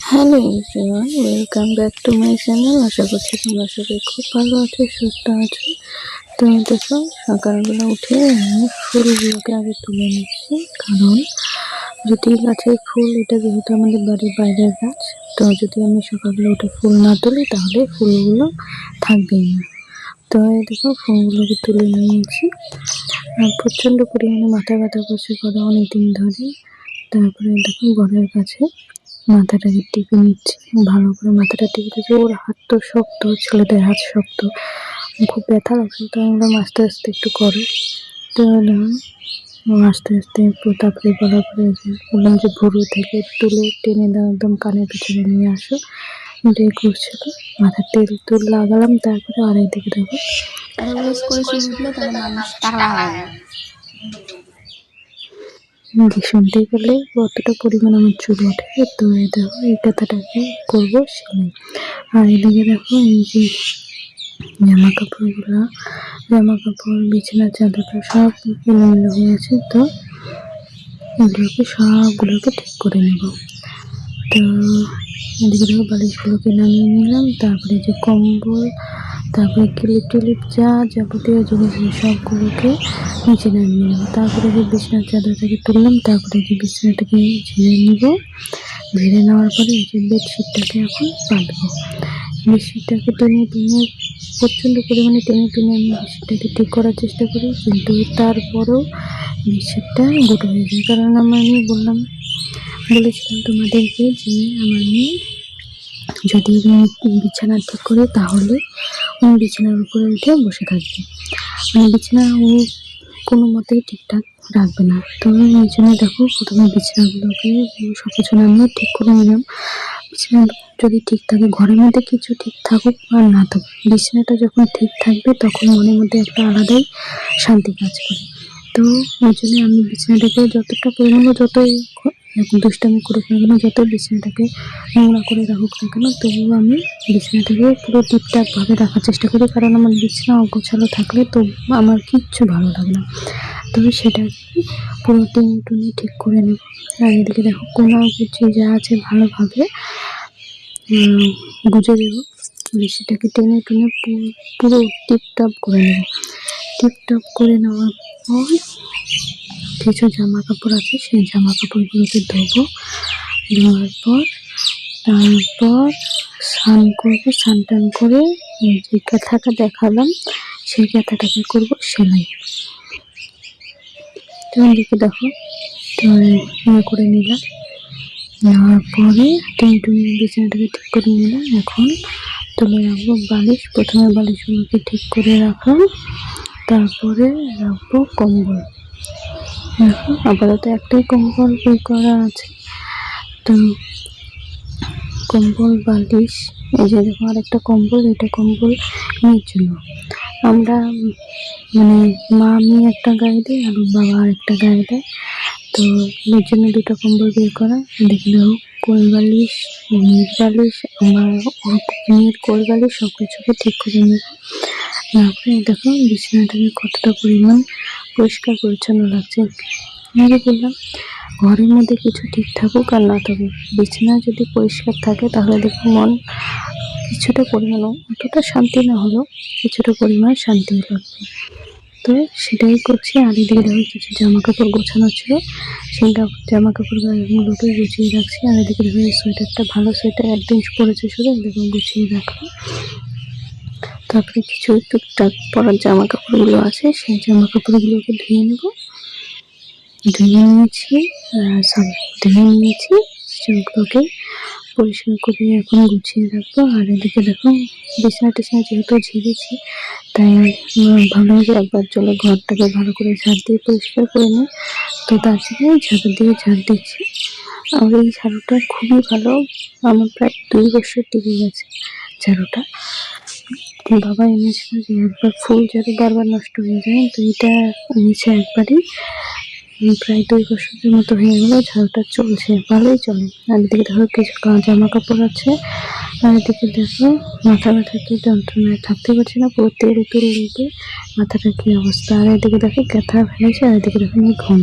Hello everyone, welcome back to my channel. আশা করছি তোমরা সবাই খুব ভালো আছো, সুস্থ আছো। তো দেখো, সকালবেলা উঠে আমি ফুলগুলোকে আগে তুলে নিচ্ছি, কারণ যদি গাছের ফুল, এটা যেহেতু আমাদের বাড়ির বাইরের গাছ, তো যদি আমি সকালবেলা উঠে ফুল না তুলি তাহলে ফুলগুলো থাকবেই না। তো এই দেখো, ফুলগুলোকে তুলে নিয়েছি। আর প্রচণ্ড পরিমাণে মাথা ব্যথা করছে করে অনেকদিন ধরে। তারপরে দেখো, ঘরের কাছে মাথাটাকে টিপে নিচ্ছি, ভালো করে মাথাটা টিপে দিচ্ছি। ওর হাত তো শক্ত, ছেলেদের হাত শক্ত, খুব ব্যথা লাগছে। তো আমরা আস্তে আস্তে একটু করো। তো আস্তে আস্তে তারপরে বলার পরে বললাম যে ভুরু থেকে তুলে টেনে দাও, একদম কানের পিছনে নিয়ে আসো। এটাই করছিল। মাথার তেল তুল লাগালাম, তারপরে আরেক দিকে দেখো শুনতেই পেলে কতটা পরিমাণ আমার চুল ওঠে। তো এই দেখো, এই কথাটাকে করবো সেলাই। আর এদিকে দেখো, এই যে জামা কাপড় বিছানার চাদরটা সব এলোমেলো হয়ে আছে। তো এগুলোকে সবগুলোকে ঠিক করে নেব। তো এদিকে দেখো, বালিশগুলোকে নামিয়ে নিলাম। তারপরে যে কম্বল, তারপরে ক্লিপ যা যাবতীয় জিনিস সবগুলোকে নিচে নামিয়ে নেবো। তারপরে যে বিছানার চাদরটাকে তুললাম, তারপরে যে বিছানাটাকে ঝেড়ে নিব। ঝেড়ে নেওয়ার পরে এই যে বেডশিটটাকে এখন পাতবো। বেডশিটটাকে টেনে প্রচণ্ড পরিমাণে টেনে আমি বেডশিটটাকে ঠিক করার চেষ্টা করি, কিন্তু তারপরেও বেডশিটটা গোটা হয়ে যায়। কারণ আমি বলেছিলাম তোমাদেরকে যে আমার মেয়ে যদি বিছানা ঠিক করে তাহলে বিছানার উপরে উঠে বসে থাকবে, বিছানা ও কোনো মতেই ঠিকঠাক রাখবে না। তো এই জন্য দেখো, প্রথমে বিছানাগুলোকে সব কিছু নামিয়ে ঠিক করে নিলাম। বিছানা যদি ঠিক থাকে, ঘরের মধ্যে কিছু ঠিক থাকুক আর না থাকুক, বিছানাটা যখন ঠিক থাকবে তখন মনের মধ্যে একটা আলাদাই শান্তি কাজ করে। তো ওই জন্য আমি বিছানাটাকে যতটা পরিমাণে, যতই দুষ্টামি করুক না কেন, যত বিছানাটাকে নোংরা করে রাখুক না কেন, তবুও আমি বিছানাটাকে পুরো ঠিকঠাকভাবে রাখার চেষ্টা করি। কারণ আমার বিছানা অগোছালো থাকলে তো আমার কিচ্ছু ভালো লাগে না। তবে সেটাকে পুরো টেনে ঠিক করে নেব। আর এদিকে দেখো, কোনা গুছিয়ে যা আছে ভালোভাবে গুজে দেবো। সেটাকে টেনে পুরো টিপটপ করে নেব। টিপটপ করে নেওয়ার পর কিছু জামা কাপড় আছে, সেই জামা কাপড়গুলোকে ধোবো। ধোয়ার পর তারপর স্নান করবো। স্নান টান করে যে কাঁথাটা দেখালাম সেই কাঁথাটাকে করবো সেলাই। তো এদিকে দেখো, তো করে নিলাম। নেওয়ার পরে টেনে বিছানাটাকে ঠিক করে নিলাম। এখন তুলে রাখবো বালিশ। প্রথমে বালিশগুলোকে ঠিক করে রাখলাম, তারপরে রাখবো কম্বল। এখন আপাতত একটাই কম্বল বের করা আছে। তো কম্বল বালিশ, এই যে দেখো আরেকটা কম্বল, এটা কম্বল মেয়ের জন্য। আমরা মা আমি একটা গায়ে দিই আর বাবা আরেকটা গায়ে দেয়। তো মেয়ের জন্য দুটো কম্বল বের করা। দেখে দেখো, কোল বালিশ, মেয়ের বালিশ, আমার মেয়ের কোল বালিশ সব কিছুকে ঠিক করে নেব। তারপরে দেখো বিছানাটাকে কতটা পরিমাণ পরিষ্কার পরিচ্ছন্ন লাগছে। আমি বললাম, ঘরের মধ্যে কিছু ঠিক থাকুক আর না থাকুক, বিছানা যদি পরিষ্কার থাকে তাহলে দেখো মন কিছুটা পরিমাণ, অতটা শান্তি না হলেও কিছুটা পরিমাণ শান্তি লাগবে। তো সেটাই করছি। আর এদিকে দেখো, কিছু জামা কাপড় গোছানো ছিল, সেই জামা কাপড়গুলোকে গুছিয়ে রাখছি। আর এদিকে দেখো, এই সোয়েটারটা ভালো সোয়েটার, একদিন পরেছে শুধু, একদিন গুছিয়ে রাখলাম। তারপরে কিছু টুকটাক পরার জামা কাপড়গুলো আছে, সেই জামা কাপড়গুলোকে ধুয়ে নিয়েছি। সেগুলোকে পরিষ্কার করে এখন গুছিয়ে রাখবো। আর এদিকে দেখো, বিছানা টিছানা যেহেতু ঝেড়েছি, তাই ভালো যে একবার চলে ঘরটাকে ভালো করে ঝাড় দিয়ে পরিষ্কার করে নিই। তো তার জন্য ঝাড় দিচ্ছি। আর এই ঝাড়ুটা খুবই ভালো, আমার প্রায় 2 বছর টিকে গেছে ঝাড়ুটা। বাবা এনেছিল যে একবার ফুল ঝাড়ু বারবার নষ্ট হয়ে যায়, তো এটা এনেছে একবারই, প্রায় 2 বছরের মতো হয়ে গেল ঝাড়ুটা চলছে, ভালোই চলে। আর এদিকে দেখো, কিছু জামা কাপড় আছে। আর এদিকে দেখো, মাথা ব্যথা তো যন্ত্রণায় থাকতে পারছি না, পুরো তেল লেগে মাথাটা কি অবস্থা। আর এদিকে দেখো, ব্যথা ফেলেছে। আর এদিকে দেখো, আমি ঘুম